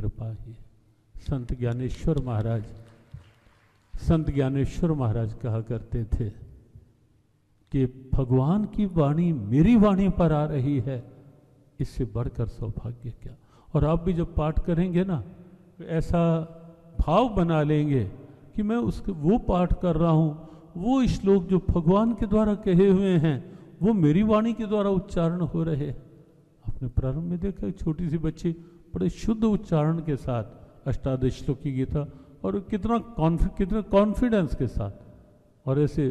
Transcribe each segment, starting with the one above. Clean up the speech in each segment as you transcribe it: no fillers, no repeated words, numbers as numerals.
कृपा ही। संत ज्ञानेश्वर महाराज कहा करते थे कि भगवान की वाणी मेरी वाणी पर आ रही है, इससे बढ़कर सौभाग्य क्या। और आप भी जब पाठ करेंगे ना, तो ऐसा भाव बना लेंगे कि मैं उसके वो पाठ कर रहा हूँ, वो श्लोक जो भगवान के द्वारा कहे हुए हैं वो मेरी वाणी के द्वारा उच्चारण हो रहे हैं। आपने प्रारंभ में देखा छोटी सी बच्ची बड़े शुद्ध उच्चारण के साथ अष्टादश श्लोक की गीता, और कितना कॉन्फिडेंस के साथ। और ऐसे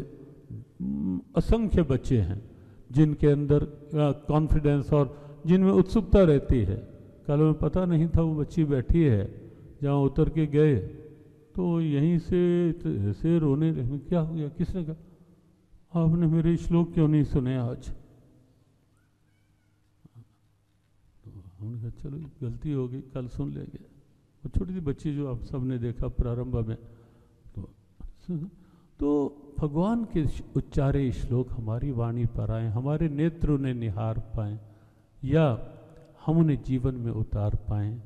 असंख्य बच्चे हैं जिनके अंदर कॉन्फिडेंस और जिनमें उत्सुकता रहती है। कल में पता नहीं था वो बच्ची बैठी है, जहाँ उतर के गए तो यहीं से ऐसे रोने लगे। क्या हो गया? किसने कहा आपने मेरे श्लोक क्यों नहीं सुने आज? तो हमने कहा चलो गलती हो गई, कल सुन लेंगे। वो छोटी सी बच्ची जो आप सबने देखा प्रारंभ में, तो भगवान के उच्चारे श्लोक हमारी वाणी पर आए, हमारे नेत्र उन्हें निहार पाएं या हम उन्हें जीवन में उतार पाएं,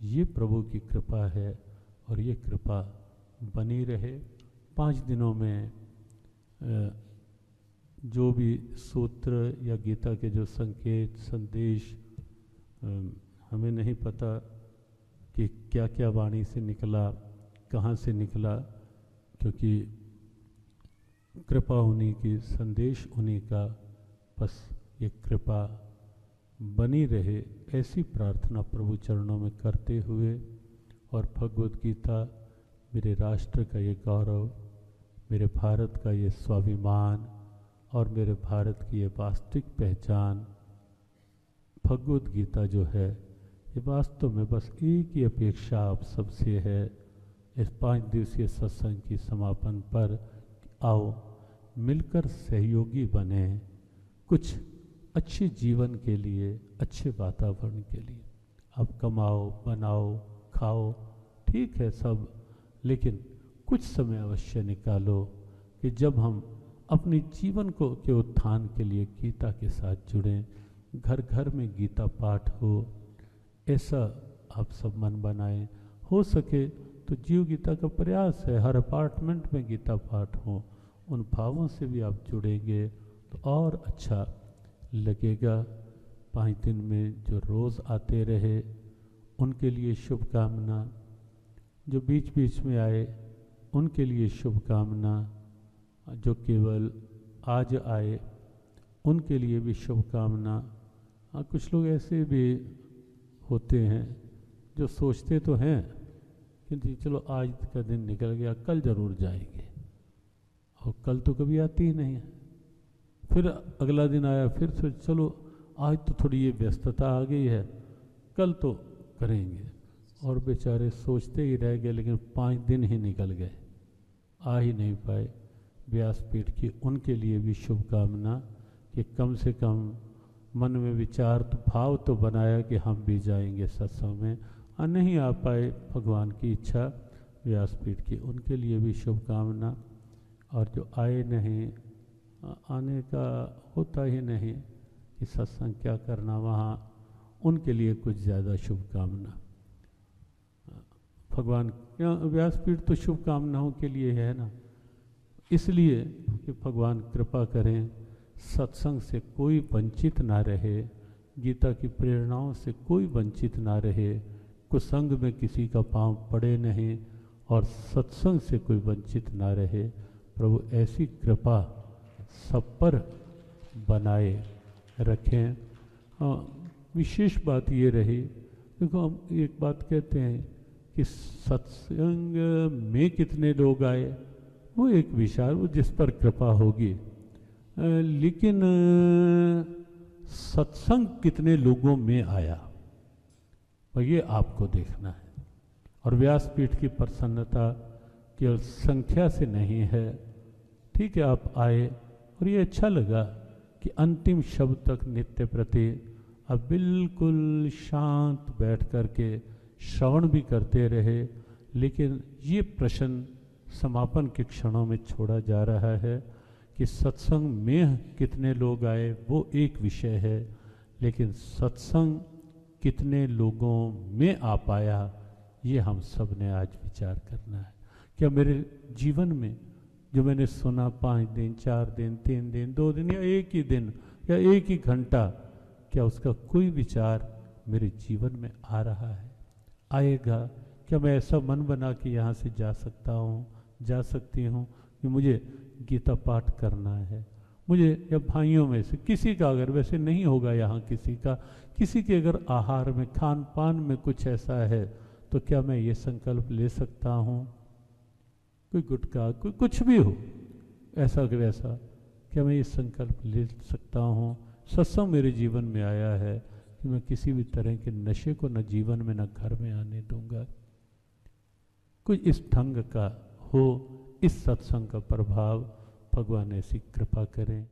ये प्रभु की कृपा है। और ये कृपा बनी रहे। 5 दिनों में जो भी सूत्र या गीता के जो संकेत संदेश, हमें नहीं पता कि क्या क्या वाणी से निकला, कहाँ से निकला, क्योंकि कृपा उन्हीं की, संदेश उन्हीं का। बस ये कृपा बनी रहे, ऐसी प्रार्थना प्रभु चरणों में करते हुए। और भगवद गीता मेरे राष्ट्र का ये गौरव, मेरे भारत का ये स्वाभिमान और मेरे भारत की ये वास्तविक पहचान, भगवद गीता जो है ये वास्तव में बस एक ही अपेक्षा आप सबसे है इस 5 दिवसीय सत्संग की समापन पर। आओ मिलकर सहयोगी बने कुछ अच्छे जीवन के लिए, अच्छे वातावरण के लिए। अब कमाओ, बनाओ, खाओ, ठीक है सब, लेकिन कुछ समय अवश्य निकालो कि जब हम अपने जीवन को के उत्थान के लिए गीता के साथ जुड़ें, घर घर में गीता पाठ हो, ऐसा आप सब मन बनाएं। हो सके तो जीव गीता का प्रयास है हर अपार्टमेंट में गीता पाठ हो। उन भावों से भी आप जुड़ेंगे तो और अच्छा लगेगा। 5 दिन में जो रोज़ आते रहे उनके लिए शुभकामना, जो बीच बीच में आए उनके लिए शुभकामना, जो केवल आज आए उनके लिए भी शुभकामना। कुछ लोग ऐसे भी होते हैं जो सोचते तो हैं कि चलो आज का दिन निकल गया, कल ज़रूर जाएंगे, और कल तो कभी आती ही नहीं है। फिर अगला दिन आया, फिर सोच चलो आज तो थोड़ी ये व्यस्तता आ गई है, कल तो करेंगे, और बेचारे सोचते ही रह गए, लेकिन 5 दिन ही निकल गए, आ ही नहीं पाए। व्यासपीठ की उनके लिए भी शुभकामना कि कम से कम मन में विचार तो भाव तो बनाया कि हम भी जाएंगे सत्संग में, और नहीं आ पाए, भगवान की इच्छा व्यासपीठ की, उनके लिए भी शुभकामना। और जो आए नहीं, आने का होता ही नहीं कि सत्संग क्या करना वहाँ, उनके लिए कुछ ज़्यादा शुभकामना। भगवान व्यासपीठ तो शुभकामनाओं के लिए है ना, इसलिए कि भगवान कृपा करें, सत्संग से कोई वंचित ना रहे, गीता की प्रेरणाओं से कोई वंचित ना रहे, कुसंग में किसी का पांव पड़े नहीं, और सत्संग से कोई वंचित ना रहे। प्रभु ऐसी कृपा सब पर बनाए रखें। विशेष बात ये रही, देखो हम एक बात कहते हैं कि सत्संग में कितने लोग आए, वो एक विचार, वो जिस पर कृपा होगी, लेकिन सत्संग कितने लोगों में आया और ये आपको देखना है। और व्यासपीठ की प्रसन्नता केवल संख्या से नहीं है। ठीक है, आप आए और ये अच्छा लगा कि अंतिम शब्द तक नित्य प्रति अब बिल्कुल शांत बैठ कर के श्रवण भी करते रहे, लेकिन ये प्रश्न समापन के क्षणों में छोड़ा जा रहा है कि सत्संग में कितने लोग आए वो एक विषय है, लेकिन सत्संग कितने लोगों में आ पाया ये हम सब ने आज विचार करना है। क्या मेरे जीवन में जो मैंने सुना 5 दिन, 4 दिन, 3 दिन, 2 दिन या एक ही दिन या एक ही घंटा, क्या उसका कोई विचार मेरे जीवन में आ रहा है? आएगा? क्या मैं ऐसा मन बना कि यहाँ से जा सकता हूँ, जा सकती हूँ कि मुझे गीता पाठ करना है, मुझे या भाइयों में से किसी का, अगर वैसे नहीं होगा यहाँ किसी के अगर आहार में, खान पान में कुछ ऐसा है, तो क्या मैं ये संकल्प ले सकता हूँ? कोई गुटखा, कोई कुछ भी हो ऐसा कि वैसा, क्या मैं ये संकल्प ले सकता हूँ? सत्संग मेरे जीवन में आया है कि मैं किसी भी तरह के नशे को न जीवन में न घर में आने दूंगा। कुछ इस ढंग का हो, इस सत्संग का प्रभाव। भगवान ऐसी कृपा करें।